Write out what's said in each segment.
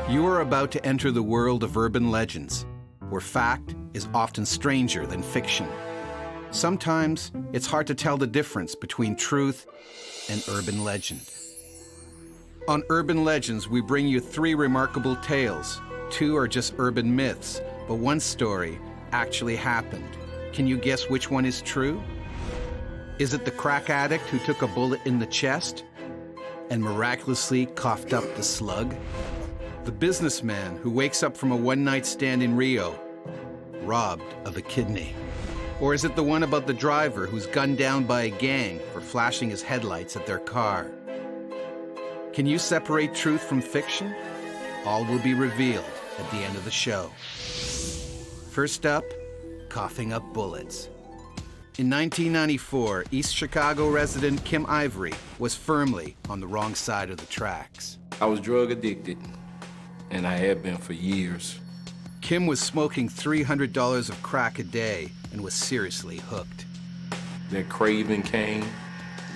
You are about to enter the world of urban legends, where fact is often stranger than fiction. Sometimes it's hard to tell the difference between truth and urban legend. On Urban Legends, we bring you 3 remarkable tales. 2 are just urban myths, but one story actually happened. Can you guess which one is true? Is it the crack addict who took a bullet in the chest and miraculously coughed up the slug? The businessman who wakes up from a one-night stand in Rio, robbed of a kidney? Or is it the one about the driver who's gunned down by a gang for flashing his headlights at their car? Can you separate truth from fiction? All will be revealed at the end of the show. First up, coughing up bullets. In 1994, East Chicago resident Kim Ivory was firmly on the wrong side of the tracks. I was drug addicted, and I had been for years. Kim was smoking $300 of crack a day and was seriously hooked. That craving came,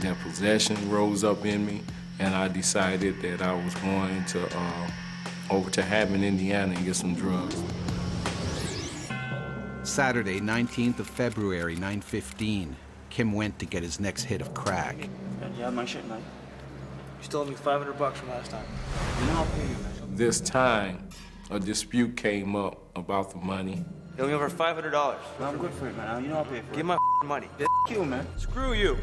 that possession rose up in me, and I decided that I was going to over to Hammond, Indiana, and get some drugs. Saturday, 19th of February, 9:15, Kim went to get his next hit of crack. You have my shit, man. You still owe me $500 from last time. You know I'll pay you, man. This time, a dispute came up about the money. You owe me over $500. I'm good for it, man. You know I'll pay for it. Give my money. F you, man. Screw you.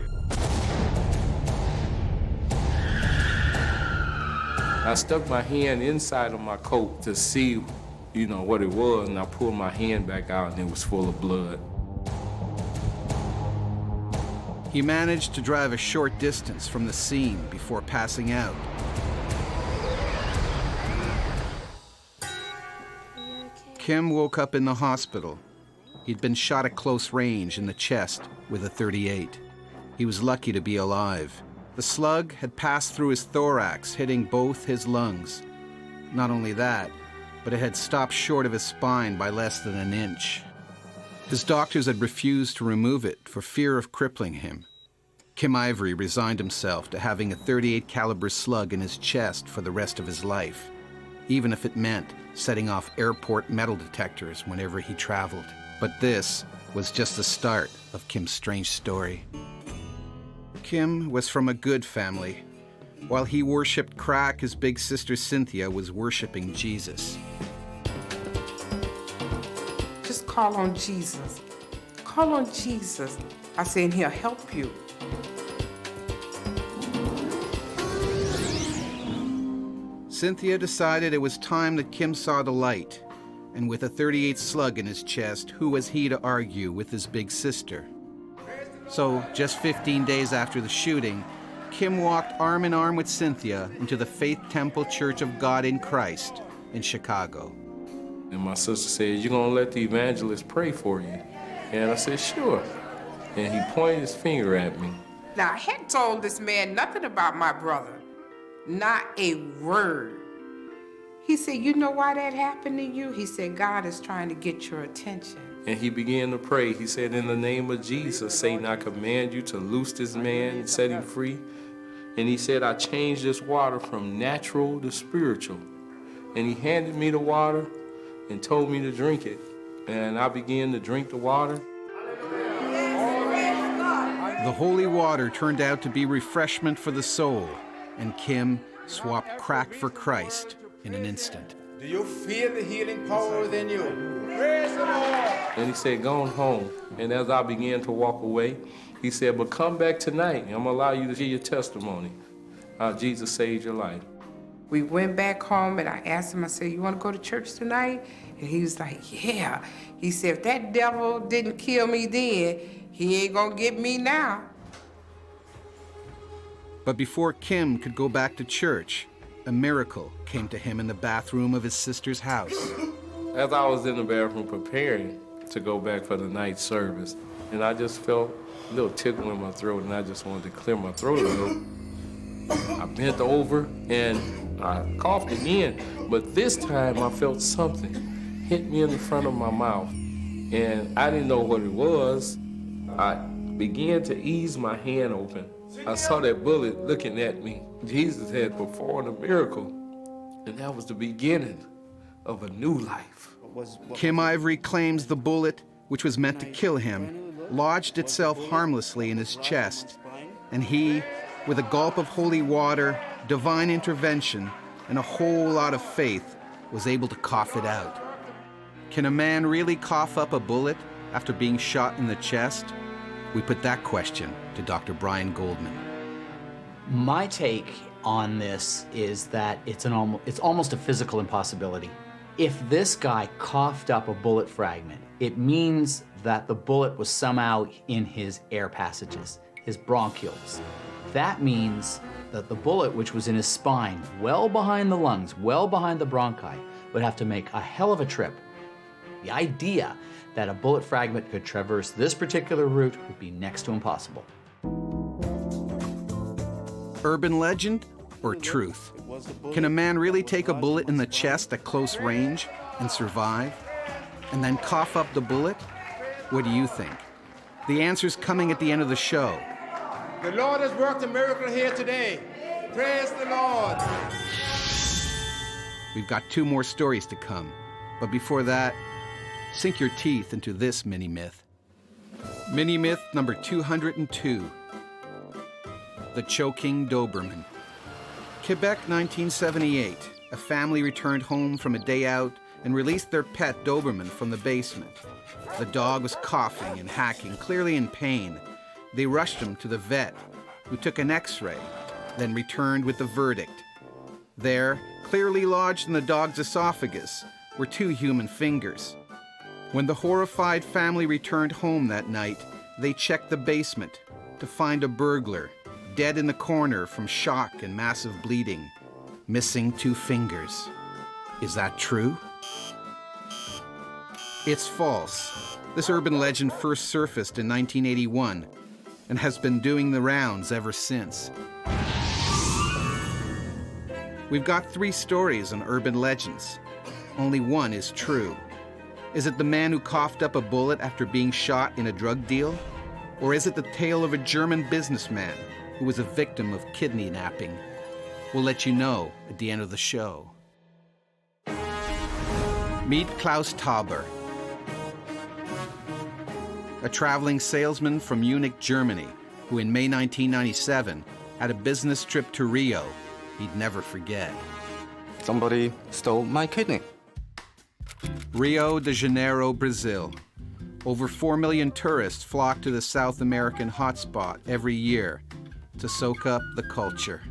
I stuck my hand inside of my coat to see, what it was, and I pulled my hand back out, and it was full of blood. He managed to drive a short distance from the scene before passing out. Kim woke up in the hospital. He'd been shot at close range in the chest with a .38. He was lucky to be alive. The slug had passed through his thorax, hitting both his lungs. Not only that, but it had stopped short of his spine by less than an inch. His doctors had refused to remove it for fear of crippling him. Kim Ivory resigned himself to having a .38 caliber slug in his chest for the rest of his life, even if it meant setting off airport metal detectors whenever he traveled. But this was just the start of Kim's strange story. Kim was from a good family. While he worshipped crack, his big sister Cynthia was worshiping Jesus. Just call on Jesus. Call on Jesus. I say, and he'll help you. Cynthia decided it was time that Kim saw the light. And with a .38 slug in his chest, who was he to argue with his big sister? So, just 15 days after the shooting, Kim walked arm in arm with Cynthia into the Faith Temple Church of God in Christ in Chicago. And my sister said, "You're gonna let the evangelist pray for you?" And I said, "Sure." And he pointed his finger at me. Now, I hadn't told this man nothing about my brother. Not a word. He said, "You know why that happened to you?" He said, "God is trying to get your attention." And he began to pray. He said, "In the name of Jesus, Satan, I command you to loose this man and set him free." And he said, "I changed this water from natural to spiritual." And he handed me the water and told me to drink it. And I began to drink the water. The holy water turned out to be refreshment for the soul, and Kim swapped crack for Christ in an instant. Do you feel the healing power within you? Praise the Lord! And he said, "Go on home." And as I began to walk away, he said, "But come back tonight, and I'm going to allow you to hear your testimony, how Jesus saved your life." We went back home, and I asked him, I said, "You want to go to church tonight?" And he was like, "Yeah." He said, "If that devil didn't kill me then, he ain't going to get me now." But before Kim could go back to church, a miracle came to him in the bathroom of his sister's house. As I was in the bathroom preparing to go back for the night service, and I just felt a little tickle in my throat, and I just wanted to clear my throat a little. I bent over and I coughed again, but this time I felt something hit me in the front of my mouth, and I didn't know what it was. I began to ease my hand open. I saw that bullet looking at me. Jesus had performed a miracle. And that was the beginning of a new life. Kim Ivory claims the bullet, which was meant to kill him, lodged itself harmlessly in his chest, and he, with a gulp of holy water, divine intervention, and a whole lot of faith, was able to cough it out. Can a man really cough up a bullet after being shot in the chest? We put that question to Dr. Brian Goldman. My take on this is that it's almost a physical impossibility. If this guy coughed up a bullet fragment, it means that the bullet was somehow in his air passages, his bronchioles. That means that the bullet, which was in his spine, well behind the lungs, well behind the bronchi, would have to make a hell of a trip. The idea that a bullet fragment could traverse this particular route would be next to impossible. Urban legend or truth? Can a man really take a bullet in the chest at close range and survive? And then cough up the bullet? What do you think? The answer's coming at the end of the show. The Lord has worked a miracle here today. Praise the Lord. We've got 2 more stories to come. But before that, sink your teeth into this mini-myth. Mini-myth number 202. The choking Doberman. Quebec, 1978. A family returned home from a day out and released their pet Doberman from the basement. The dog was coughing and hacking, clearly in pain. They rushed him to the vet, who took an X-ray, then returned with the verdict. There, clearly lodged in the dog's esophagus, were 2 human fingers. When the horrified family returned home that night, they checked the basement to find a burglar, dead in the corner from shock and massive bleeding, missing 2 fingers. Is that true? It's false. This urban legend first surfaced in 1981 and has been doing the rounds ever since. We've got 3 stories on urban legends. Only one is true. Is it the man who coughed up a bullet after being shot in a drug deal? Or is it the tale of a German businessman who was a victim of kidney napping? We'll let you know at the end of the show. Meet Klaus Tauber, a traveling salesman from Munich, Germany, who in May 1997 had a business trip to Rio he'd never forget. Somebody stole my kidney. Rio de Janeiro, Brazil. Over 4 million tourists flock to the South American hotspot every year to soak up the culture.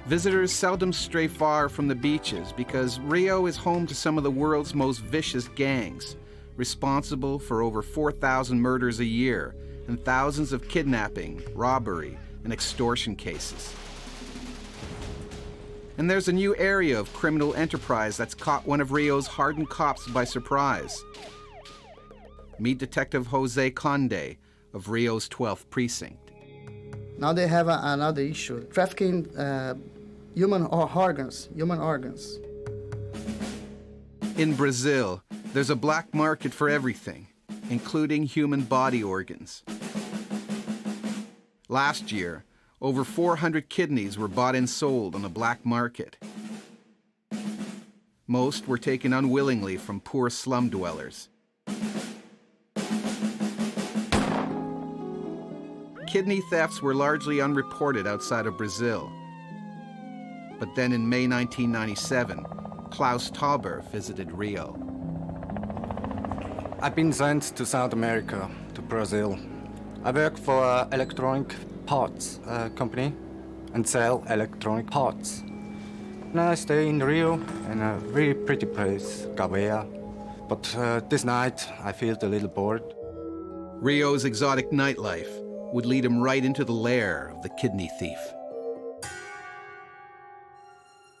Visitors seldom stray far from the beaches because Rio is home to some of the world's most vicious gangs, responsible for over 4,000 murders a year and thousands of kidnapping, robbery, and extortion cases. And there's a new area of criminal enterprise that's caught one of Rio's hardened cops by surprise. Meet Detective Jose Conde of Rio's 12th Precinct. Now they have another issue, trafficking human organs. In Brazil, there's a black market for everything, including human body organs. Last year, over 400 kidneys were bought and sold on the black market. Most were taken unwillingly from poor slum dwellers. Kidney thefts were largely unreported outside of Brazil. But then in May 1997, Klaus Tauber visited Rio. I've been sent to South America, to Brazil. I work for an electronic parts company and sell electronic parts. Now I stay in Rio in a really pretty place, Gavea. But this night I feel a little bored. Rio's exotic nightlife would lead him right into the lair of the kidney thief.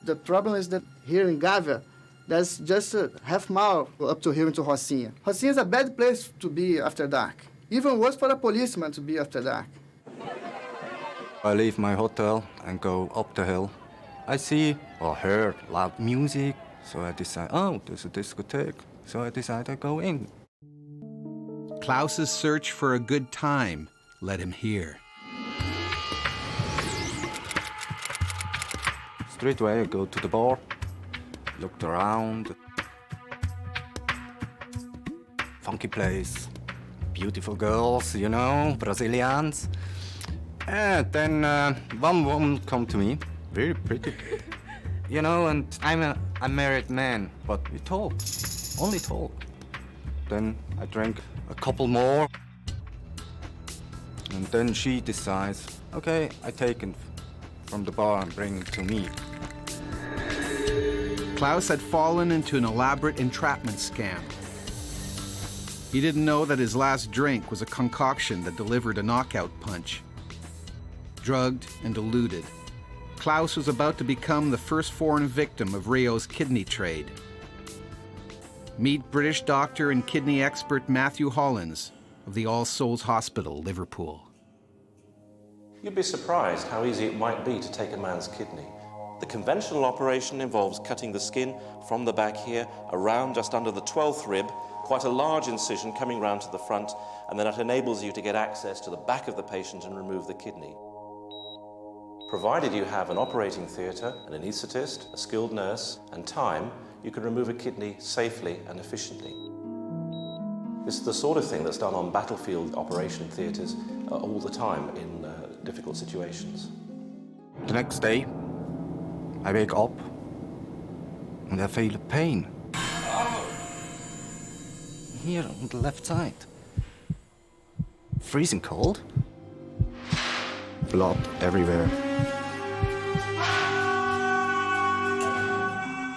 The problem is that here in Gávea, there's just a half mile up to here into Rocinha. Rocinha is a bad place to be after dark. Even worse for a policeman to be after dark. I leave my hotel and go up the hill. I see or hear loud music, so I decide, oh, there's a discotheque. So I decide I go in. Klaus's search for a good time led him here. Straight away I go to the bar, looked around. Funky place, beautiful girls, you know, Brazilians. And then one woman come to me, very pretty. You know, and I'm a married man, but we talk, only talk. Then I drank a couple more. And then she decides, okay, I take it from the bar and bring it to me. Klaus had fallen into an elaborate entrapment scam. He didn't know that his last drink was a concoction that delivered a knockout punch. Drugged and deluded, Klaus was about to become the first foreign victim of Rio's kidney trade. Meet British doctor and kidney expert Matthew Hollins of the All Souls Hospital, Liverpool. You'd be surprised how easy it might be to take a man's kidney. The conventional operation involves cutting the skin from the back here, around just under the 12th rib, quite a large incision coming round to the front, and then that enables you to get access to the back of the patient and remove the kidney. Provided you have an operating theatre, an anaesthetist, a skilled nurse, and time, you can remove a kidney safely and efficiently. This is the sort of thing that's done on battlefield operation theatres all the time in difficult situations. The next day, I wake up and I feel pain. Here on the left side. Freezing cold. Blood everywhere.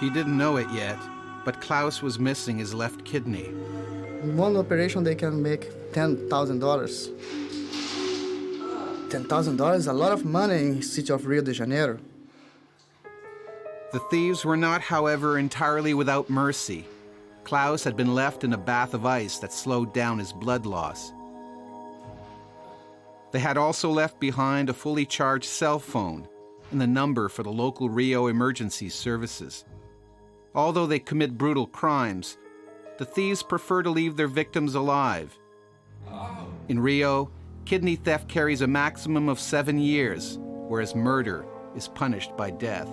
He didn't know it yet, but Klaus was missing his left kidney. In one operation, they can make $10,000. $10,000 is a lot of money in the city of Rio de Janeiro. The thieves were not, however, entirely without mercy. Klaus had been left in a bath of ice that slowed down his blood loss. They had also left behind a fully charged cell phone and the number for the local Rio emergency services. Although they commit brutal crimes, the thieves prefer to leave their victims alive. In Rio, kidney theft carries a maximum of 7 years, whereas murder is punished by death.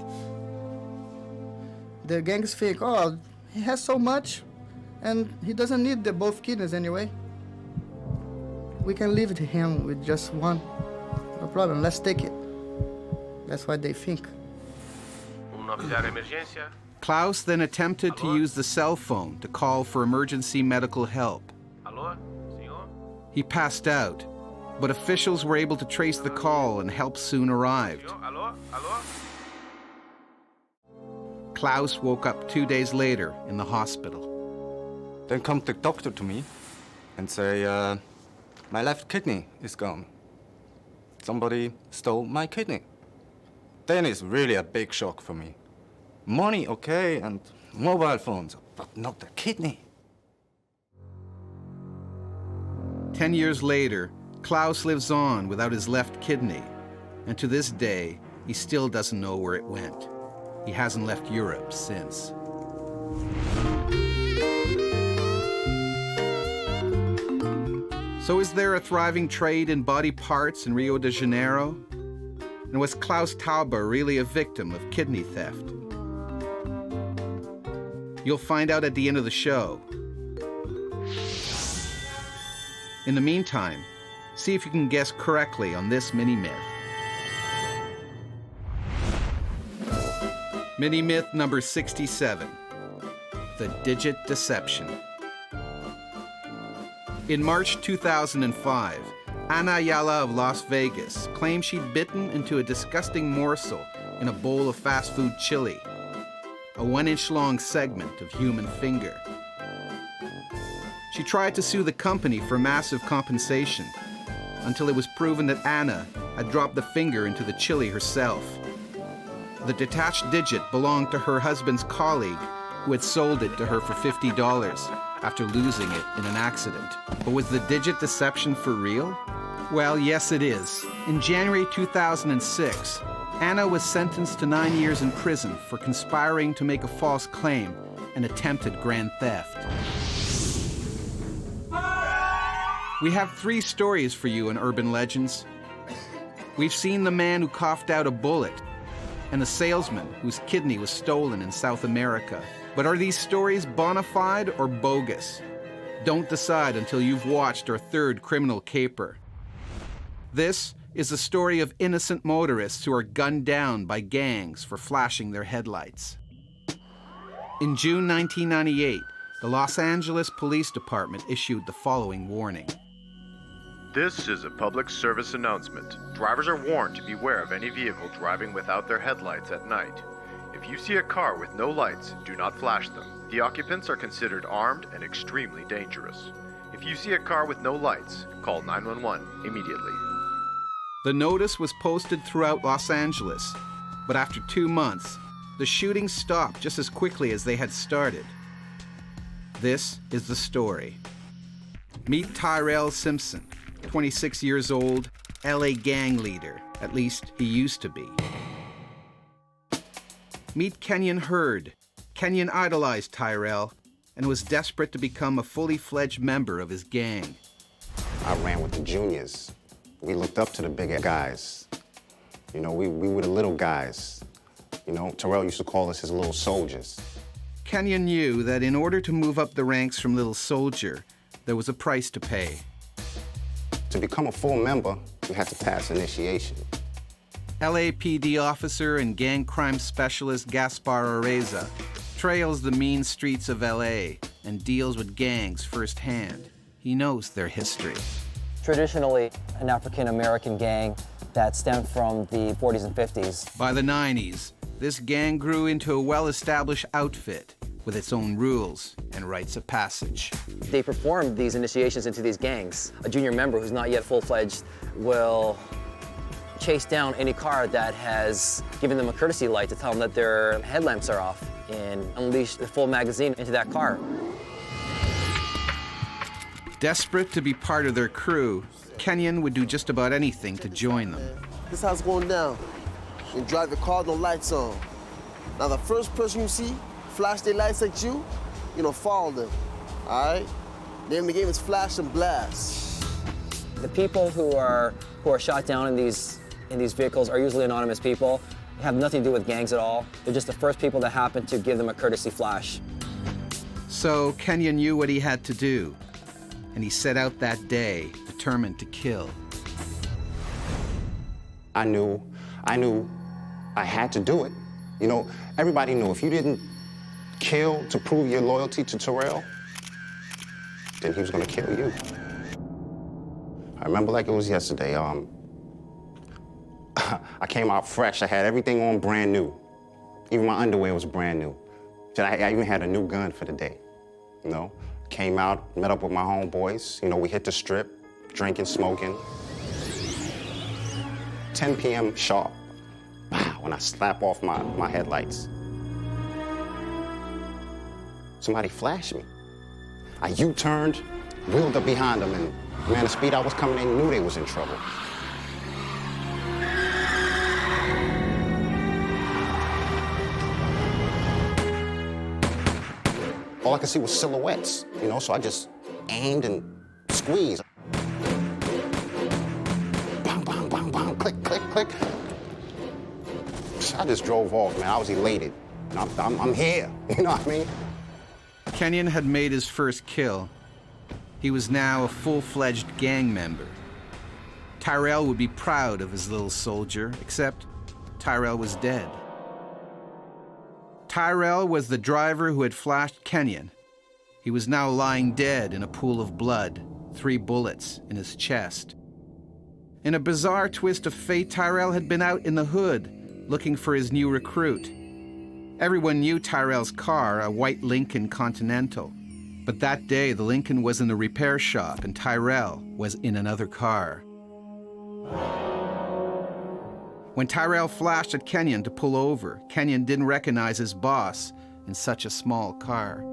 The gangs think, oh, he has so much, and he doesn't need the both kidneys anyway. We can leave him with just one. No problem, let's take it. That's what they think. Klaus then attempted to use the cell phone to call for emergency medical help. He passed out, but officials were able to trace the call and help soon arrived. Klaus woke up 2 days later in the hospital. Then comes the doctor to me and say, my left kidney is gone. Somebody stole my kidney. Then it's really a big shock for me. Money, okay, and mobile phones, but not the kidney. 10 years later, Klaus lives on without his left kidney, and to this day, he still doesn't know where it went. He hasn't left Europe since. So is there a thriving trade in body parts in Rio de Janeiro? And was Klaus Tauber really a victim of kidney theft? You'll find out at the end of the show. In the meantime, see if you can guess correctly on this mini-myth. Mini-myth number 67, the digit deception. In March 2005, Ana Ayala of Las Vegas claimed she'd bitten into a disgusting morsel in a bowl of fast food chili, a 1-inch long segment of human finger. She tried to sue the company for massive compensation until it was proven that Anna had dropped the finger into the chili herself. The detached digit belonged to her husband's colleague, who had sold it to her for $50 after losing it in an accident. But was the digit deception for real? Well, yes it is. In January 2006, Anna was sentenced to 9 years in prison for conspiring to make a false claim and attempted grand theft. We have 3 stories for you in Urban Legends. We've seen the man who coughed out a bullet, and a salesman whose kidney was stolen in South America. But are these stories bona fide or bogus? Don't decide until you've watched our third criminal caper. This is the story of innocent motorists who are gunned down by gangs for flashing their headlights. In June 1998, the Los Angeles Police Department issued the following warning. This is a public service announcement. Drivers are warned to beware of any vehicle driving without their headlights at night. If you see a car with no lights, do not flash them. The occupants are considered armed and extremely dangerous. If you see a car with no lights, call 911 immediately. The notice was posted throughout Los Angeles, but after 2 months, the shootings stopped just as quickly as they had started. This is the story. Meet Tyrell Simpson, 26 years old, LA gang leader. At least he used to be. Meet Kenyon Hurd. Kenyon idolized Tyrell and was desperate to become a fully fledged member of his gang. I ran with the juniors. We looked up to the bigger guys. You know, we were the little guys. You know, Tyrell used to call us his little soldiers. Kenyon knew that in order to move up the ranks from little soldier, there was a price to pay. To become a full member, you had to pass initiation. LAPD officer and gang crime specialist Gaspar Areza trails the mean streets of LA and deals with gangs firsthand. He knows their history. Traditionally, an African-American gang that stemmed from the 40s and 50s. By the 90s, this gang grew into a well-established outfit with its own rules and rites of passage. They perform these initiations into these gangs. A junior member who's not yet full-fledged will chase down any car that has given them a courtesy light to tell them that their headlamps are off and unleash the full magazine into that car. Desperate to be part of their crew, Kenyon would do just about anything to join them. This is how it's going down. You drive your car, no lights on. Now the first person you see flash their lights at you, follow them, all right? Name of the game is flash and blast. The people who are shot down in these vehicles are usually anonymous people. They have nothing to do with gangs at all. They're just the first people that happen to give them a courtesy flash. So Kenyon knew what he had to do, and he set out that day, determined to kill. I knew I had to do it. You know, everybody knew if you didn't kill to prove your loyalty to Tyrell, then he was gonna kill you. I remember like it was yesterday. I came out fresh. I had everything on brand new. Even my underwear was brand new. I even had a new gun for the day, you know? Came out, met up with my homeboys. You know, we hit the strip, drinking, smoking. 10 p.m. sharp. Wow, when I slap off my headlights. Somebody flashed me. I U-turned, wheeled up behind them, and man, the speed I was coming, they knew they was in trouble. All I could see was silhouettes, so I just aimed and squeezed. Bang, bang, bang, bang, click, click, click. I just drove off, man. I was elated. I'm here, you know what I mean? Kenyon had made his first kill. He was now a full-fledged gang member. Tyrell would be proud of his little soldier, except Tyrell was dead. Tyrell was the driver who had flashed Kenyon. He was now lying dead in a pool of blood, 3 bullets in his chest. In a bizarre twist of fate, Tyrell had been out in the hood, looking for his new recruit. Everyone knew Tyrell's car, a white Lincoln Continental. But that day, the Lincoln was in the repair shop and Tyrell was in another car. When Tyrell flashed at Kenyon to pull over, Kenyon didn't recognize his boss in such a small car.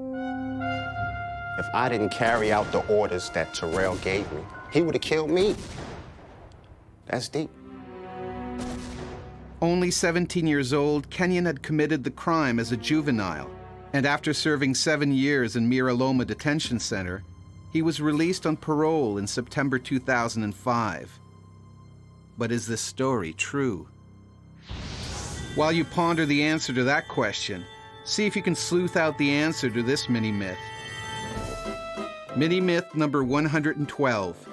If I didn't carry out the orders that Tyrell gave me, he would have killed me. That's deep. Only 17 years old, Kenyon had committed the crime as a juvenile, and after serving 7 years in Mira Loma Detention Center, he was released on parole in September 2005. But is this story true? While you ponder the answer to that question, see if you can sleuth out the answer to this mini-myth. Mini-myth number 112,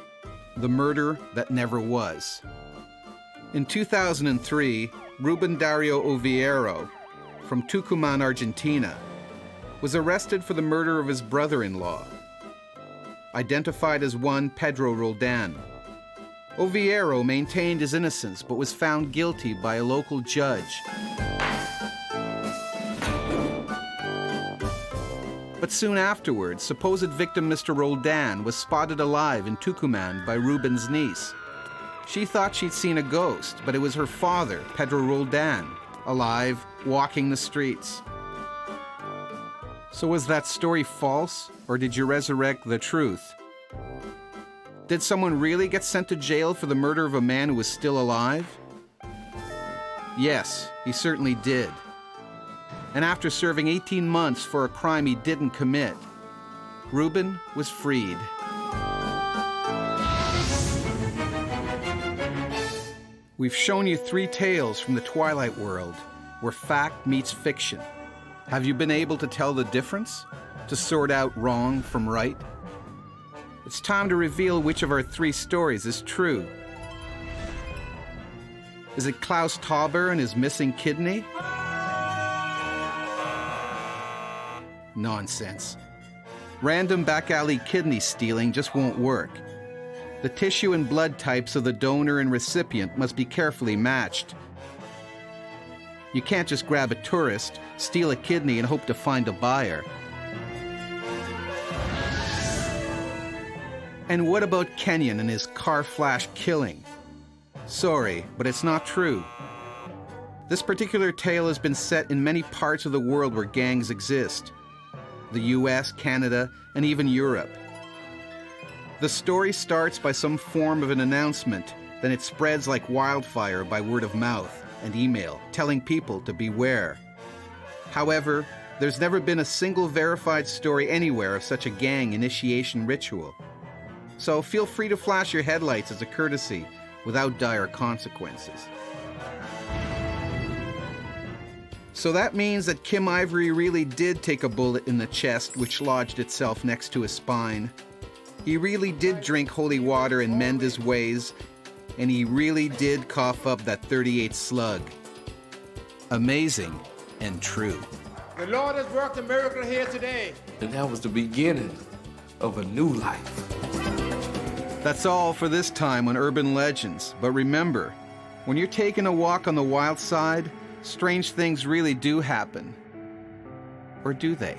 the murder that never was. In 2003, Ruben Dario Oviedo, from Tucumán, Argentina, was arrested for the murder of his brother-in-law, identified as one Pedro Roldan. Oviedo maintained his innocence but was found guilty by a local judge. But soon afterwards, supposed victim Mr. Roldan was spotted alive in Tucumán by Ruben's niece. She thought she'd seen a ghost, but it was her father, Pedro Roldan, alive, walking the streets. So was that story false, or did you resurrect the truth? Did someone really get sent to jail for the murder of a man who was still alive? Yes, he certainly did. And after serving 18 months for a crime he didn't commit, Ruben was freed. We've shown you 3 tales from the Twilight world, where fact meets fiction. Have you been able to tell the difference? To sort out wrong from right? It's time to reveal which of our 3 stories is true. Is it Klaus Tauber and his missing kidney? Nonsense. Random back-alley kidney stealing just won't work. The tissue and blood types of the donor and recipient must be carefully matched. You can't just grab a tourist, steal a kidney, and hope to find a buyer. And what about Kenyon and his car flash killing? Sorry, but it's not true. This particular tale has been set in many parts of the world where gangs exist. The US, Canada, and even Europe. The story starts by some form of an announcement, then it spreads like wildfire by word of mouth and email, telling people to beware. However, there's never been a single verified story anywhere of such a gang initiation ritual. So feel free to flash your headlights as a courtesy without dire consequences. So that means that Kim Ivory really did take a bullet in the chest which lodged itself next to his spine. He really did drink holy water and mend his ways, and he really did cough up that 38 slug. Amazing and true. The Lord has worked a miracle here today. And that was the beginning of a new life. That's all for this time on Urban Legends. But remember, when you're taking a walk on the wild side, strange things really do happen. Or do they?